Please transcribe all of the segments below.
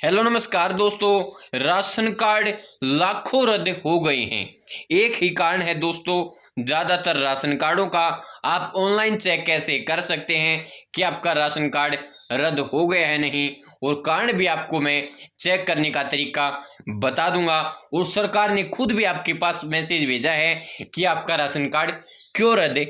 Hello नमस्कार दोस्तों। Ration card लाखों रद्द हो गए हैं। एक ही कारण है दोस्तों, ज़्यादातर राशन कार्डों का आप ऑनलाइन चेक कैसे कर सकते हैं कि आपका राशन कार्ड रद्द हो गया है नहीं, और कारण भी आपको मैं चेक करने का तरीका बता दूंगा। और सरकार ने खुद भी आपके पास मैसेज भेजा है कि आपका राशन कार्ड क्यों रद्द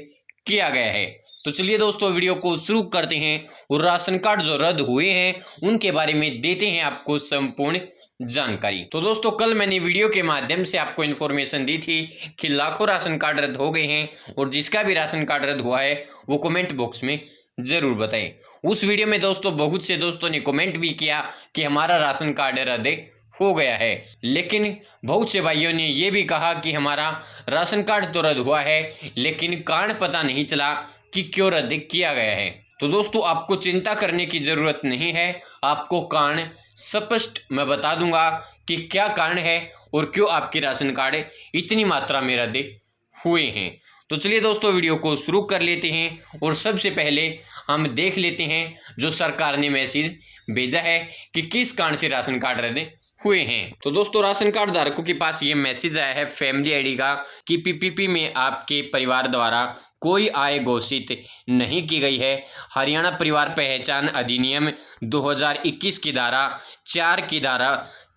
किया गया है। तो चलिए दोस्तों, वीडियो को शुरू करते हैं और राशन कार्ड जो रद्द हुए हैं उनके बारे में देते हैं आपको संपूर्ण जानकारी। तो दोस्तों, कल मैंने वीडियो के माध्यम से आपको इन्फॉर्मेशन दी थी कि लाखों राशन कार्ड रद्द हो गए हैं, और जिसका भी राशन कार्ड रद्द हुआ है वो कमेंट बॉक्स में जरूर बताएं। उस वीडियो में दोस्तों बहुत से दोस्तों ने कमेंट भी किया कि हमारा राशन कार्ड रद्द हो गया है, लेकिन बहुत से भाइयों ने यह भी कहा कि हमारा राशन कार्ड तो रद्द हुआ है लेकिन कारण पता नहीं चला कि क्यों रद्द किया गया है। तो दोस्तों, आपको चिंता करने की जरूरत नहीं है, आपको कारण स्पष्ट मैं बता दूंगा कि क्या कारण है और क्यों आपके राशन कार्ड इतनी मात्रा में रद्द हुए हैं। तो चलिए दोस्तों, वीडियो को शुरू कर लेते हैं और सबसे पहले हम देख लेते हैं जो सरकार ने मैसेज भेजा है कि किस कारण से राशन कार्ड रद्द हुए हैं। तो दोस्तों, राशन कार्ड धारकों के पास ये मैसेज आया है फैमिली आईडी का कि पीपीपी में आपके परिवार द्वारा कोई आय घोषित नहीं की गई है। हरियाणा परिवार पहचान अधिनियम 2021 की धारा 4 की धारा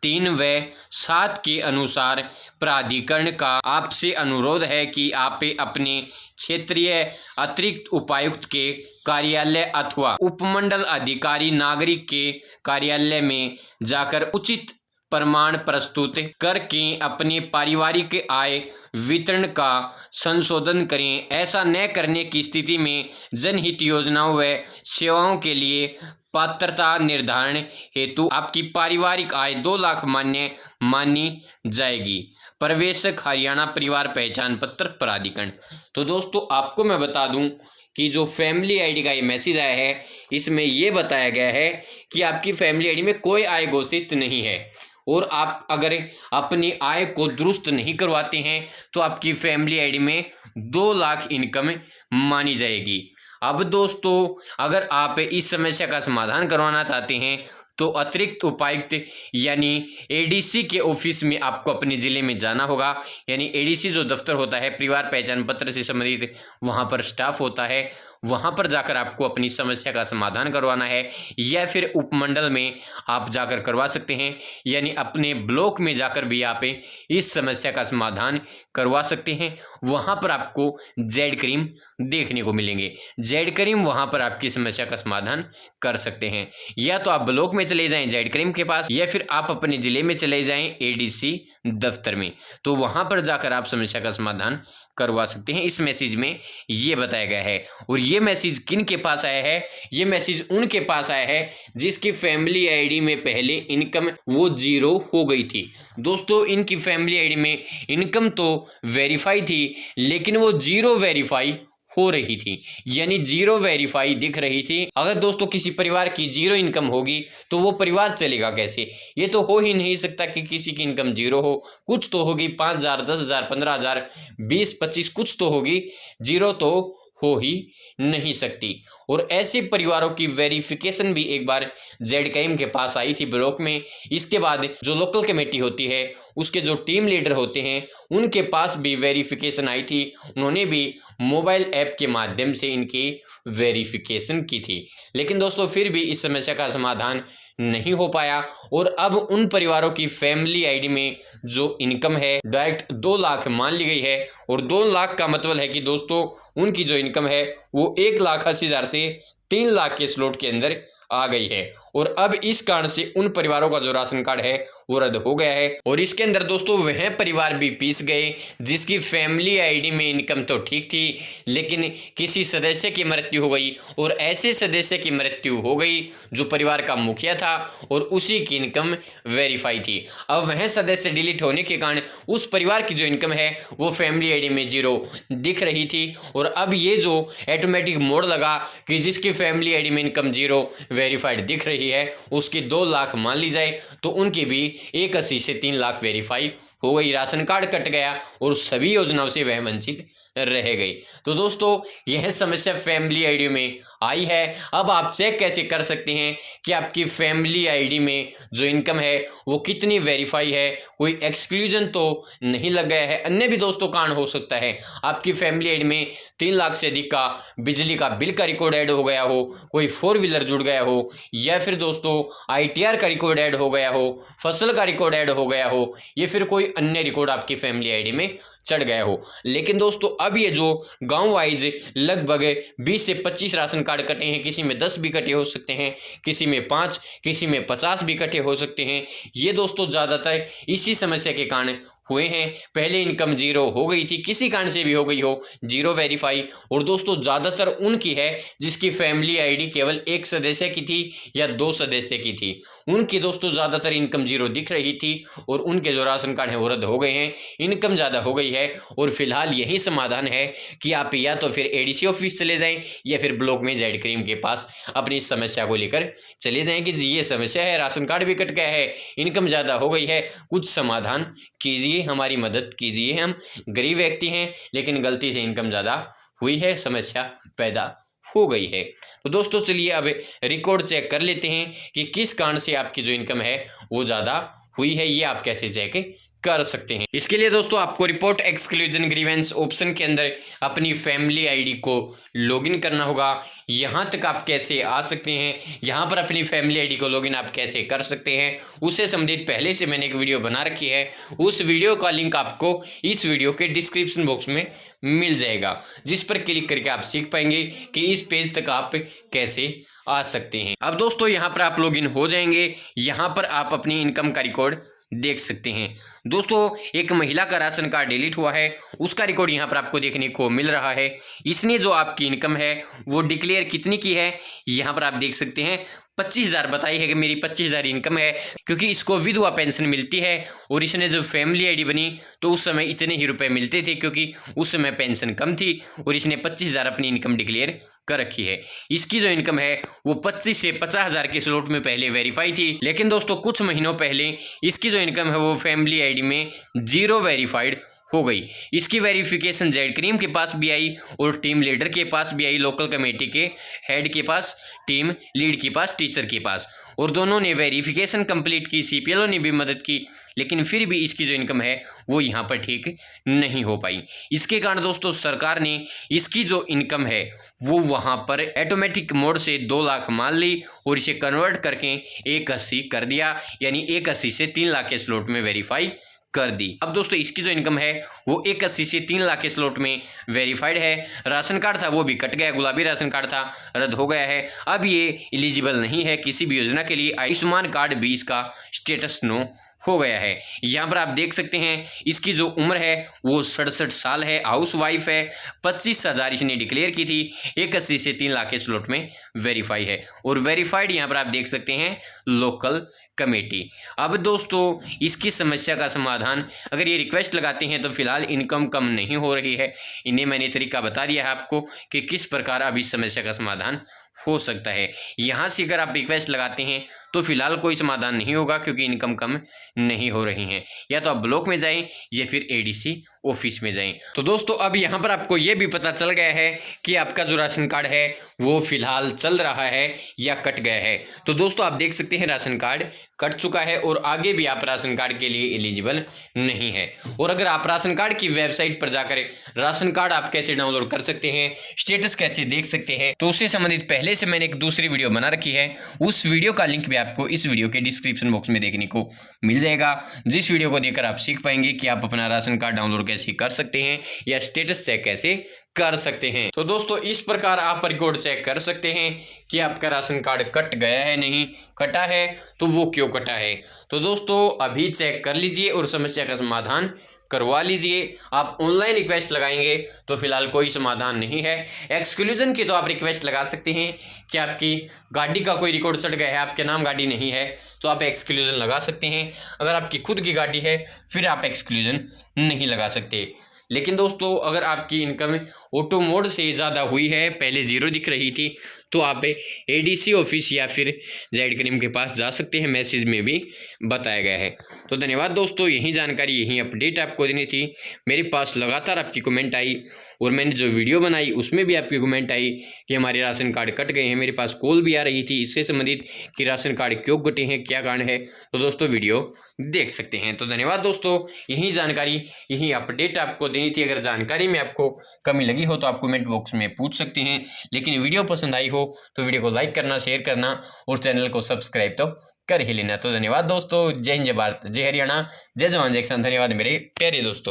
3 व 7 के अनुसार प्राधिकरण का आपसे अनुरोध है कि आप अपने क्षेत्रीय अतिरिक्त उपायुक्त के कार्यालय अथवा उपमंडल अधिकारी नागरिक के कार्यालय में जाकर उचित प्रमाण प्रस्तुत करके अपने पारिवारिक आय वितरण का संशोधन करें। ऐसा न करने की स्थिति में जनहित योजनाओं व सेवाओं के लिए पात्रता निर्धारण हेतु आपकी पारिवारिक आय 2 लाख मानी जाएगी। प्रवेशक हरियाणा परिवार पहचान पत्र प्राधिकरण। तो दोस्तों, आपको मैं बता दूं कि जो फैमिली आईडी का ये मैसेज आया है इसमें यह बताया गया है कि आपकी फैमिली आईडी में कोई आय घोषित नहीं है, और आप अगर अपनी आय को दुरुस्त नहीं करवाते हैं तो आपकी फैमिली आईडी में 2 लाख इनकम मानी जाएगी। अब दोस्तों, अगर आप इस समस्या का समाधान करवाना चाहते हैं तो अतिरिक्त उपायुक्त यानी एडीसी के ऑफिस में आपको अपने ज़िले में जाना होगा। यानी एडीसी जो दफ्तर होता है परिवार पहचान पत्र से संबंधित, वहाँ पर स्टाफ होता है, वहाँ पर जाकर आपको अपनी समस्या का समाधान करवाना है, या फिर उपमंडल में आप जाकर करवा सकते हैं। यानी अपने ब्लॉक में जाकर भी आप इस समस्या का समाधान करवा सकते हैं। वहाँ पर आपको जेड क्रीम देखने को मिलेंगे। जेड क्रीम वहाँ पर आपकी समस्या का समाधान कर सकते हैं। या तो आप ब्लॉक में चले जाएं जेड क्रीम के पास, या फिर आप अपने ज़िले में चले जाएं एडीसी दफ्तर में, तो वहाँ पर जाकर आप समस्या का समाधान करवा सकते हैं। इस मैसेज में ये बताया गया है। और ये मैसेज किन के पास आया है? ये मैसेज उनके पास आया है जिसकी फैमिली आईडी में पहले इनकम वो 0 हो गई थी। दोस्तों, इनकी फैमिली आईडी में इनकम तो वेरीफाई थी लेकिन वो 0 वेरीफाई हो रही थी, यानी 0 वेरीफाई दिख रही थी। अगर दोस्तों किसी परिवार की 0 इनकम होगी तो वो परिवार चलेगा कैसे? ये तो हो ही नहीं सकता कि किसी की इनकम 0 हो। कुछ तो होगी, 5,000, 10,000, 15,000, 20-25 कुछ तो होगी, 0 तो हो ही नहीं सकती। और ऐसे परिवारों की वेरिफिकेशन भी एक बार जेडकेएम के पास आई थी ब्लॉक में। इसके बाद जो लोकल कमेटी होती है उसके जो टीम लीडर होते हैं उनके पास भी वेरिफिकेशन आई थी। उन्होंने भी मोबाइल ऐप के माध्यम से इनकी वेरिफिकेशन की थी, लेकिन दोस्तों फिर भी इस समस्या का समाधान नहीं हो पाया। और अब उन परिवारों की फैमिली आईडी में जो इनकम है डायरेक्ट 2 लाख मान ली गई है। और 2 लाख का मतलब है कि दोस्तों उनकी जो इनकम है वो 1,80,000 से 3 लाख के स्लॉट के अंदर आ गई है। और अब इस कारण से उन परिवारों का जो राशन कार्ड है वो रद्द हो गया है। और इसके अंदर दोस्तों वह परिवार भी पीस गए जिसकी फैमिली आईडी में इनकम तो ठीक थी लेकिन किसी सदस्य की मृत्यु हो गई, और ऐसे सदस्य की मृत्यु हो गई जो परिवार का मुखिया था और उसी की इनकम वेरीफाई थी। अब वह सदस्य डिलीट होने के कारण उस परिवार की जो इनकम है वो फैमिली आईडी में 0 दिख रही थी। और अब ये जो ऑटोमेटिक मोड लगा कि जिसकी फैमिली आईडी में इनकम 0 वेरीफाइड दिख रही है उसकी 2 लाख मान ली जाए, तो उनकी भी 1,80 से 3 लाख वेरीफाई हो गई। राशन कार्ड कट गया और सभी योजनाओं से वह वंचित रह गई। तो दोस्तों यह समस्या फैमिली आईडी में आई है। अब आप चेक कैसे कर सकते हैं कि आपकी फैमिली आईडी में जो इनकम है वो कितनी वेरीफाई है, कोई एक्सक्लूजन तो नहीं लग गया है। अन्य भी दोस्तों कारण हो सकता है, आपकी फैमिली आईडी में 3 लाख से अधिक का बिजली का बिल का रिकॉर्ड ऐड हो गया हो, कोई 4 व्हीलर जुड़ गया हो, या फिर दोस्तों ITR का रिकॉर्ड ऐड हो गया हो, फसल का रिकॉर्ड ऐड हो गया हो, या फिर कोई अन्य रिकॉर्ड आपकी फैमिली आईडी में चढ़ गया हो। लेकिन दोस्तों अब ये जो गांव वाइज लगभग 20 से 25 राशन कार्ड कटे हैं, किसी में 10 भी कटे हो सकते हैं, किसी में 5, किसी में 50 भी कटे हो सकते हैं। ये दोस्तों ज़्यादातर इसी समस्या के कारण हुए हैं। पहले इनकम जीरो हो गई थी, किसी कारण से भी हो गई हो जीरो वेरीफाई, और दोस्तों ज़्यादातर उनकी है जिसकी फैमिली आईडी केवल 1 सदस्य की थी या 2 सदस्य की थी, उनकी दोस्तों ज़्यादातर इनकम जीरो दिख रही थी, और उनके जो राशन कार्ड हैं वो रद्द हो गए हैं, इनकम ज़्यादा हो गई है। और फिलहाल यही समाधान है कि आप या तो फिर ADC ऑफिस चले जाएं या फिर ब्लॉक में जेड क्रीम के पास अपनी समस्या को लेकर चले जाएं कि ये समस्या है, राशन कार्ड भी कट गया है, इनकम ज़्यादा हो गई है, कुछ समाधान कीजिए, हमारी मदद कीजिए। हम गरीब व्यक्ति हैं लेकिन गलती से इनकम ज़्यादा हुई है, समस्या पैदा हो गई है। तो दोस्तों चलिए अब रिकॉर्ड चेक कर लेते हैं कि किस कारण से आपकी जो इनकम है वो ज़्यादा हुई है, ये आप कैसे चेक कर सकते हैं। इसके लिए दोस्तों आपको रिपोर्ट एक्सक्लूजन ग्रीवेंस ऑप्शन के अंदर अपनी फैमिली आईडी को लॉगिन करना होगा। यहाँ तक आप कैसे आ सकते हैं, यहाँ पर अपनी फैमिली आईडी को लॉगिन आप कैसे कर सकते हैं, उससे संबंधित पहले से मैंने एक वीडियो बना रखी है, उस वीडियो का लिंक आपको इस वीडियो के डिस्क्रिप्शन बॉक्स में मिल जाएगा, जिस पर क्लिक करके आप सीख पाएंगे कि इस पेज तक आप कैसे आ सकते हैं। अब दोस्तों यहाँ पर आप लॉगिन हो जाएंगे, यहाँ पर आप अपनी इनकम का रिकॉर्ड देख सकते हैं। दोस्तों एक महिला का राशन कार्ड डिलीट हुआ है, उसका रिकॉर्ड यहाँ पर आपको देखने को मिल रहा है। इसने जो आपकी इनकम है वो डिक्लेयर कितनी की है, यहाँ पर आप देख सकते हैं 25,000 बताई है कि मेरी 25,000 इनकम है, क्योंकि इसको विधवा पेंशन मिलती है, और इसने जब फैमिली आईडी बनी तो उस समय इतने ही रुपए मिलते थे, क्योंकि उस समय पेंशन कम थी, और इसने 25,000 अपनी इनकम डिक्लेयर कर रखी है। इसकी जो इनकम है वो 25 से 50,000 के स्लॉट में पहले वेरीफाई थी, लेकिन दोस्तों कुछ महीनों पहले इसकी जो इनकम है वो फैमिली आईडी में जीरो वेरीफाइड हो गई। इसकी वेरिफिकेशन जेड क्रीम के पास भी आई और टीम लीडर के पास भी आई, लोकल कमेटी के हेड के पास, टीम लीड के पास, टीचर के पास, और दोनों ने वेरिफिकेशन कंप्लीट की, CPLO ने भी मदद की, लेकिन फिर भी इसकी जो इनकम है वो यहाँ पर ठीक नहीं हो पाई। इसके कारण दोस्तों सरकार ने इसकी जो इनकम है वो वहाँ पर ऑटोमेटिक मोड से 2 लाख मान ली और इसे कन्वर्ट करके 180 कर दिया, यानी 180 से 3 लाख के स्लॉट में वेरीफाई कर दी। अब दोस्तों इसकी जो इनकम है वो 180 से 3 लाख के स्लॉट में वेरीफाइड है। राशन कार्ड था वो भी कट गया, गुलाबी राशन कार्ड था रद्द हो गया है, अब ये एलिजिबल नहीं है किसी भी योजना के लिए। आयुष्मान कार्ड भी इसका स्टेटस नो हो गया है। यहाँ पर आप देख सकते हैं इसकी जो उम्र है वो 67 साल है, हाउस वाइफ है, 25,000 इसने डिक्लेयर की थी, 180 से 3 लाख के स्लॉट में वेरीफाई है, और वेरीफाइड यहाँ पर आप देख सकते हैं लोकल कमेटी। अब दोस्तों इसकी समस्या का समाधान, अगर ये रिक्वेस्ट लगाते हैं तो फिलहाल इनकम कम नहीं हो रही है, इन्हें मैंने तरीका बता दिया है आपको कि किस प्रकार अब इस समस्या का समाधान हो सकता है। यहाँ से अगर आप रिक्वेस्ट लगाते हैं तो फिलहाल कोई समाधान नहीं होगा, क्योंकि इनकम कम नहीं हो रही है। या तो आप ब्लॉक में जाएं या फिर ADC ऑफिस में जाएं। तो दोस्तों अब यहाँ पर आपको ये भी पता चल गया है कि आपका जो राशन कार्ड है वो फिलहाल चल रहा है या कट गया है। तो दोस्तों आप देख सकते हैं राशन कार्ड कट चुका है और आगे भी आप राशन कार्ड के लिए एलिजिबल नहीं है। और अगर आप राशन कार्ड की वेबसाइट पर जाकर राशन कार्ड आप कैसे डाउनलोड कर सकते हैं, स्टेटस कैसे देख सकते हैं, तो उससे संबंधित पहले से मैंने एक दूसरी वीडियो बना रखी है, उस वीडियो का लिंक भी आपको इस वीडियो के डिस्क्रिप्शन बॉक्स में देखने को मिल जाएगा, जिस वीडियो को देखकर आप सीख पाएंगे कि आप अपना राशन कार्ड डाउनलोड कैसे कर सकते हैं या स्टेटस चेक कैसे कर सकते हैं। तो दोस्तों इस प्रकार आप रिकॉर्ड चेक कर सकते हैं कि आपका राशन कार्ड कट गया है, नहीं कटा है तो वो क्यों कटा है। तो दोस्तों अभी चेक कर लीजिए और समस्या का समाधान करवा लीजिए। आप ऑनलाइन रिक्वेस्ट लगाएंगे तो फिलहाल कोई समाधान नहीं है। एक्सक्लूजन की तो आप रिक्वेस्ट लगा सकते हैं कि आपकी गाड़ी का कोई रिकॉर्ड चढ़ गया है, आपके नाम गाड़ी नहीं है तो आप एक्सक्लूजन लगा सकते हैं। अगर आपकी खुद की गाड़ी है फिर आप एक्सक्लूजन नहीं लगा सकते। लेकिन दोस्तों अगर आपकी इनकम ऑटो मोड से ज़्यादा हुई है, पहले 0 दिख रही थी, तो आप एडीसी ऑफिस या फिर जेड क्रीम के पास जा सकते हैं, मैसेज में भी बताया गया है। तो धन्यवाद दोस्तों, यही जानकारी यही अपडेट आपको देनी थी। मेरे पास लगातार आपकी कमेंट आई और मैंने जो वीडियो बनाई उसमें भी आपकी कमेंट आई कि हमारे राशन कार्ड कट गए हैं। मेरे पास कॉल भी आ रही थी इससे संबंधित कि राशन कार्ड क्यों कटे हैं, क्या कारण है। तो दोस्तों वीडियो देख सकते हैं। तो धन्यवाद दोस्तों, यही जानकारी यही अपडेट आपको देनी थी। अगर जानकारी में आपको कमी लगी हो तो आप कमेंट बॉक्स में पूछ सकते हैं। लेकिन वीडियो पसंद आई हो तो वीडियो को लाइक करना, शेयर करना और चैनल को सब्सक्राइब तो कर ही लेना। तो धन्यवाद दोस्तों, जय हिंद, जय भारत, जय हरियाणा, जय जवान जय किसान। धन्यवाद मेरे प्यारे दोस्तों।